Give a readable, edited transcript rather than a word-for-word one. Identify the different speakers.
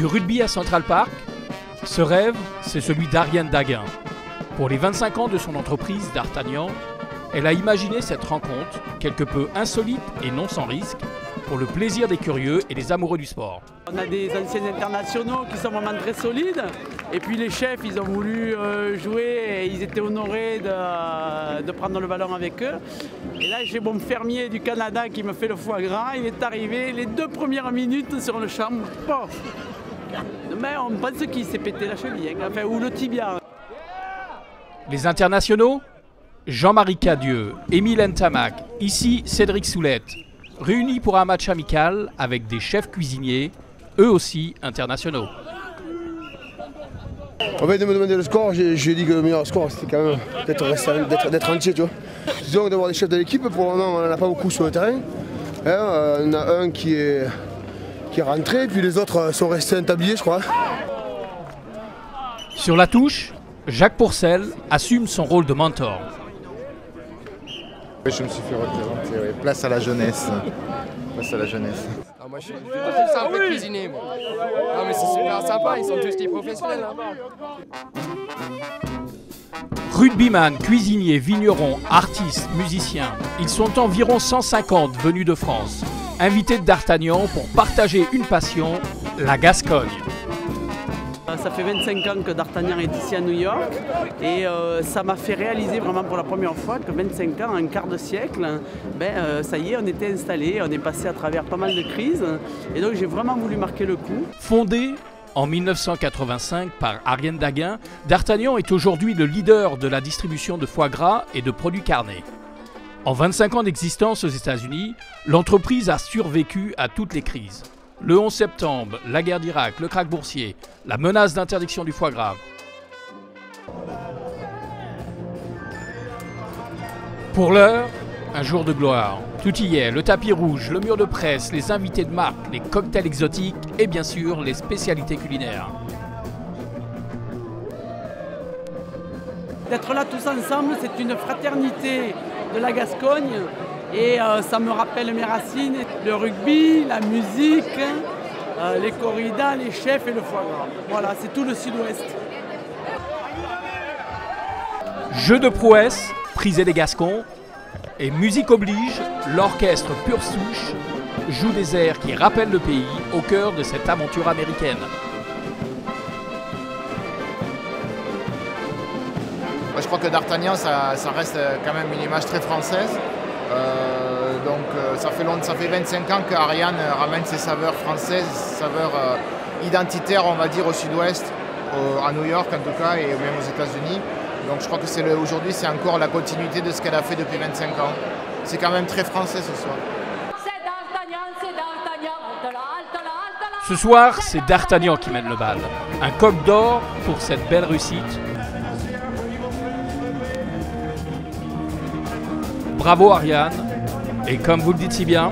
Speaker 1: Du rugby à Central Park, ce rêve, c'est celui d'Ariane Daguin. Pour les 25 ans de son entreprise D'Artagnan, elle a imaginé cette rencontre, quelque peu insolite et non sans risque, pour le plaisir des curieux et des amoureux du sport.
Speaker 2: On a des anciens internationaux qui sont vraiment très solides. Et puis les chefs, ils ont voulu jouer et ils étaient honorés de prendre le ballon avec eux. Et là, j'ai mon fermier du Canada qui me fait le foie gras. Il est arrivé les 2 premières minutes sur le champ. Mais on pense qu'il s'est pété la cheville, enfin, ou le tibia.
Speaker 1: Les internationaux, Jean-Marie Cadieux, Émile Ntamak, ici Cédric Soulette, réunis pour un match amical avec des chefs cuisiniers, eux aussi internationaux.
Speaker 3: On va me demander le score, j'ai dit que le meilleur score c'était quand même d'être entier, tu vois. Disons d'avoir des chefs de l'équipe, pour le moment on n'en a pas beaucoup sur le terrain. On a un qui est rentré, puis les autres sont restés établis, je crois.
Speaker 1: Sur la touche, Jacques Pourcel assume son rôle de mentor.
Speaker 4: Oui, je me suis fait représenter, oui. Place à la jeunesse. Place à la jeunesse.
Speaker 5: Ah, moi je suis un peu cuisinier, moi. Ah, mais c'est super sympa, ils sont tous des professionnels.
Speaker 1: Rugbyman, cuisiniers, vignerons, artistes, musiciens, ils sont environ 150 venus de France, invités de D'Artagnan pour partager une passion, la Gascogne.
Speaker 2: Ça fait 25 ans que D'Artagnan est ici à New York et ça m'a fait réaliser vraiment pour la première fois que 25 ans, un quart de siècle, ça y est, on était installé, on est passé à travers pas mal de crises et donc j'ai vraiment voulu marquer le coup.
Speaker 1: Fondé en 1985 par Ariane Daguin, D'Artagnan est aujourd'hui le leader de la distribution de foie gras et de produits carnés. En 25 ans d'existence aux États-Unis, l'entreprise a survécu à toutes les crises. Le 11 septembre, la guerre d'Irak, le krach boursier, la menace d'interdiction du foie gras. Pour l'heure, un jour de gloire. Tout y est, le tapis rouge, le mur de presse, les invités de marque, les cocktails exotiques et bien sûr les spécialités culinaires.
Speaker 2: D'être là tous ensemble, c'est une fraternité de la Gascogne. Et ça me rappelle mes racines, le rugby, la musique, les corridas, les chefs et le foie gras. Voilà, c'est tout le sud-ouest.
Speaker 1: Jeu de prouesse, prisé des Gascons, et musique oblige, l'orchestre Pure Souche joue des airs qui rappellent le pays au cœur de cette aventure américaine.
Speaker 4: Je crois que D'Artagnan, ça reste quand même une image très française. Ça fait 25 ans qu'Ariane ramène ses saveurs françaises, ses saveurs identitaires, on va dire, au sud-ouest, à New York en tout cas, et même aux États-Unis. Donc je crois que aujourd'hui, c'est encore la continuité de ce qu'elle a fait depuis 25 ans. C'est quand même très français ce soir.
Speaker 1: Ce soir, c'est D'Artagnan qui mène le bal. Un coq d'or pour cette belle réussite. Bravo Ariane, et comme vous le dites si bien,